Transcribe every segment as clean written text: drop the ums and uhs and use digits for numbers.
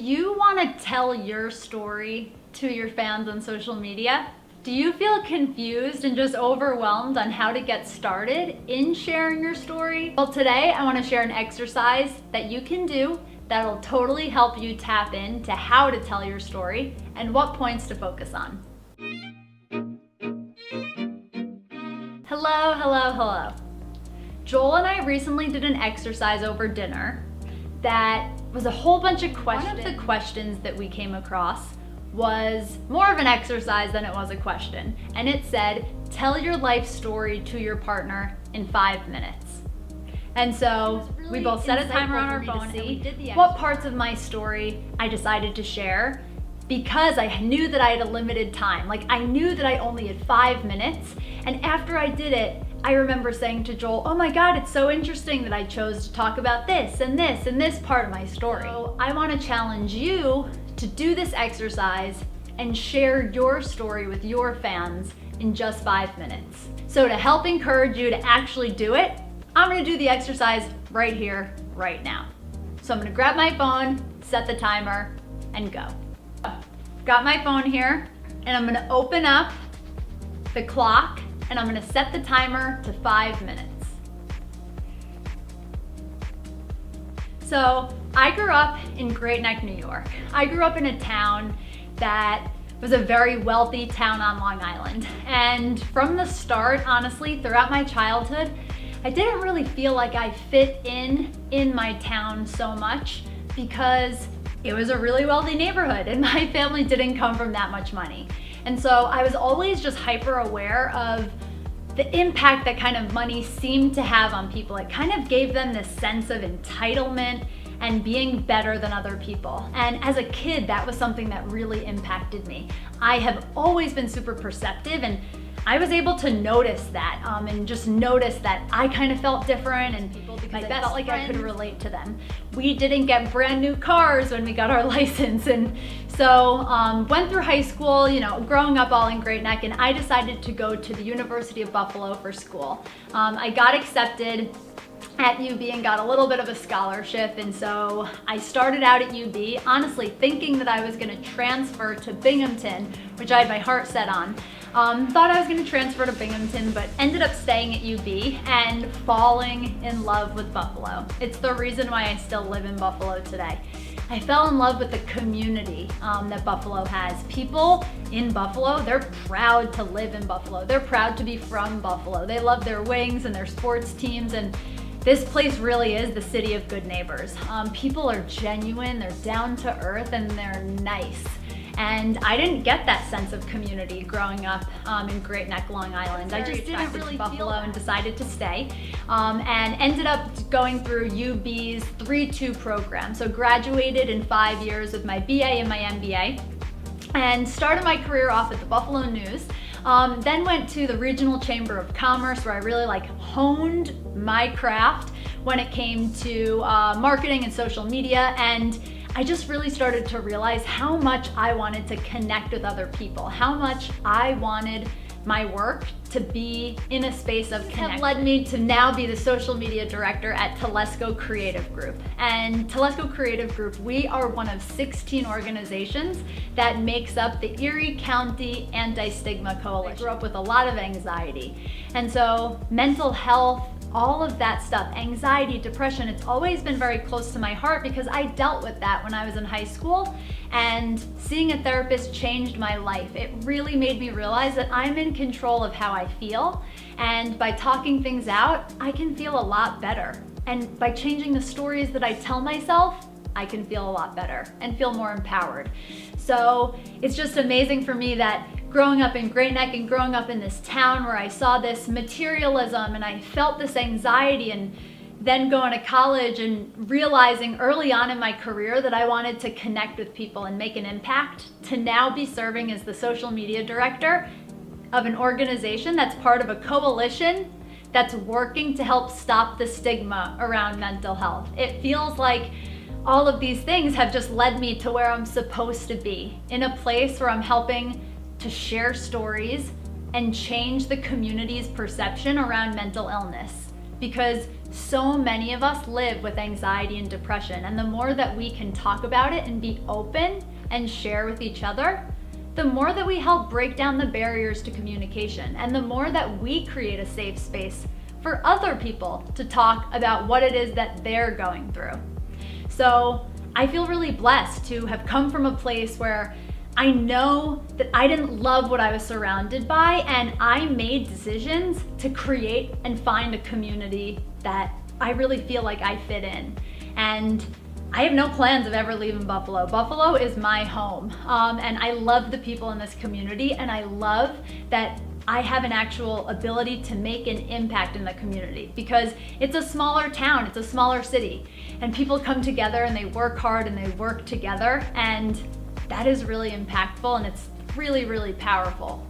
you want to tell your story to your fans on social media? Do you feel confused and just overwhelmed on how to get started in sharing your story? Well, today I want to share an exercise that you can do that'll totally help you tap into how to tell your story and what points to focus on. Hello. Joel and I recently did an exercise over dinner that was a whole bunch of questions. One of the questions that we came across was more of an exercise than it was a question. And it said, tell your life story to your partner in 5 minutes. And so we both set a timer on our phone and we did the what parts of my story I decided to share, because I knew that I had a limited time. Like, I knew that I only had 5 minutes. And after I did it, I remember saying to Joel, oh my God, it's so interesting that I chose to talk about this and this and this part of my story. So I want to challenge you to do this exercise and share your story with your fans in just 5 minutes. So to help encourage you to actually do it, I'm gonna do the exercise right here, right now. So I'm gonna grab my phone, set the timer, and go. Got my phone here, and I'm gonna open up the clock, and I'm gonna set the timer to 5 minutes. So I grew up in Great Neck, New York. I grew up in a town that was a very wealthy town on Long Island. And from the start, honestly, throughout my childhood, I didn't really feel like I fit in my town so much because it was a really wealthy neighborhood and my family didn't come from that much money. And so I was always just hyper aware of the impact that kind of money seemed to have on people. It kind of gave them this sense of entitlement and being better than other people. And as a kid, that was something that really impacted me. I have always been super perceptive, and I was able to notice that and just notice that I kind of felt different, and people, because I felt like I could relate to them. We didn't get brand new cars when we got our license, and so went through high school, growing up all in Great Neck, and I decided to go to the University of Buffalo for school. I got accepted at UB and got a little bit of a scholarship, and so I started out at UB honestly thinking that I was going to transfer to Binghamton, which I had my heart set on. Thought I was going to transfer to Binghamton, but ended up staying at UB and falling in love with Buffalo. It's the reason why I still live in Buffalo today. I fell in love with the community that Buffalo has. People in Buffalo, they're proud to live in Buffalo. They're proud to be from Buffalo. They love their wings and their sports teams, and this place really is the city of good neighbors. People are genuine, they're down to earth, and they're nice. And I didn't get that sense of community growing up in Great Neck, Long Island. I just didn't really Buffalo and decided to stay, and ended up going through UB's 3-2 program. So graduated in 5 years with my BA and my MBA, and started my career off at the Buffalo News. Then went to the Regional Chamber of Commerce, where I really honed my craft when it came to marketing and social media, and I just really started to realize how much I wanted to connect with other people, how much I wanted my work to be in a space of connection. That led me to now be the social media director at Telesco Creative Group. And Telesco Creative Group, we are one of 16 organizations that makes up the Erie County Anti-Stigma Coalition. I grew up with a lot of anxiety. And so mental health, all of that stuff, anxiety, depression, it's always been very close to my heart because I dealt with that when I was in high school, and seeing a therapist changed my life. It really made me realize that I'm in control of how I feel, and by talking things out, I can feel a lot better. And by changing the stories that I tell myself, I can feel a lot better and feel more empowered. So it's just amazing for me that growing up in Great Neck and growing up in this town where I saw this materialism and I felt this anxiety, and then going to college and realizing early on in my career that I wanted to connect with people and make an impact, to now be serving as the social media director of an organization that's part of a coalition that's working to help stop the stigma around mental health. It feels like all of these things have just led me to where I'm supposed to be, in a place where I'm helping to share stories and change the community's perception around mental illness. Because so many of us live with anxiety and depression, and the more that we can talk about it and be open and share with each other, the more that we help break down the barriers to communication, and the more that we create a safe space for other people to talk about what it is that they're going through. So I feel really blessed to have come from a place where I know that I didn't love what I was surrounded by, and I made decisions to create and find a community that I really feel like I fit in. And I have no plans of ever leaving Buffalo. Buffalo is my home, and I love the people in this community, and I love that I have an actual ability to make an impact in the community, because it's a smaller town, it's a smaller city, and people come together and they work hard and they work together, and that is really impactful, and it's really, really powerful.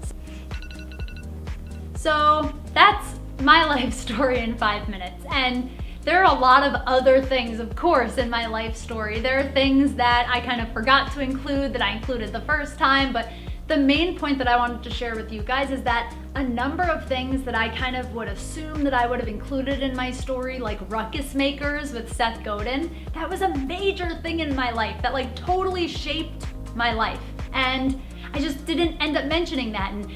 So that's my life story in 5 minutes, and there are a lot of other things, of course, in my life story. There are things that I kind of forgot to include that I included the first time, but the main point that I wanted to share with you guys is that a number of things that I kind of would assume that I would have included in my story, like ruckus makers with Seth Godin, that was a major thing in my life that like totally shaped my life. And I just didn't end up mentioning that. And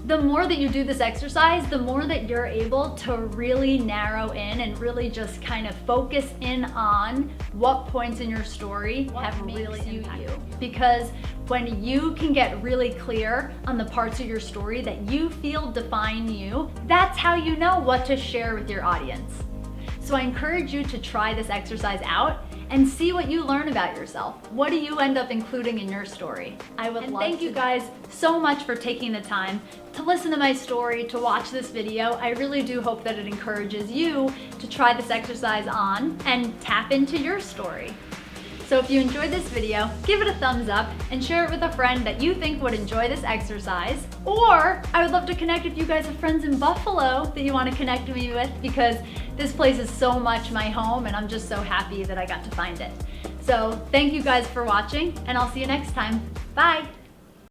the more that you do this exercise, the more that you're able to really narrow in and really just kind of focus in on what points in your story have really impacted you. Because when you can get really clear on the parts of your story that you feel define you, that's how you know what to share with your audience. So I encourage you to try this exercise out and see what you learn about yourself. What do you end up including in your story? I would love to. Thank you guys so much for taking the time to listen to my story, to watch this video. I really do hope that it encourages you to try this exercise on and tap into your story. So if you enjoyed this video, give it a thumbs up and share it with a friend that you think would enjoy this exercise. Or I would love to connect if you guys have friends in Buffalo that you want to connect me with, because this place is so much my home and I'm just so happy that I got to find it. So thank you guys for watching, and I'll see you next time. Bye.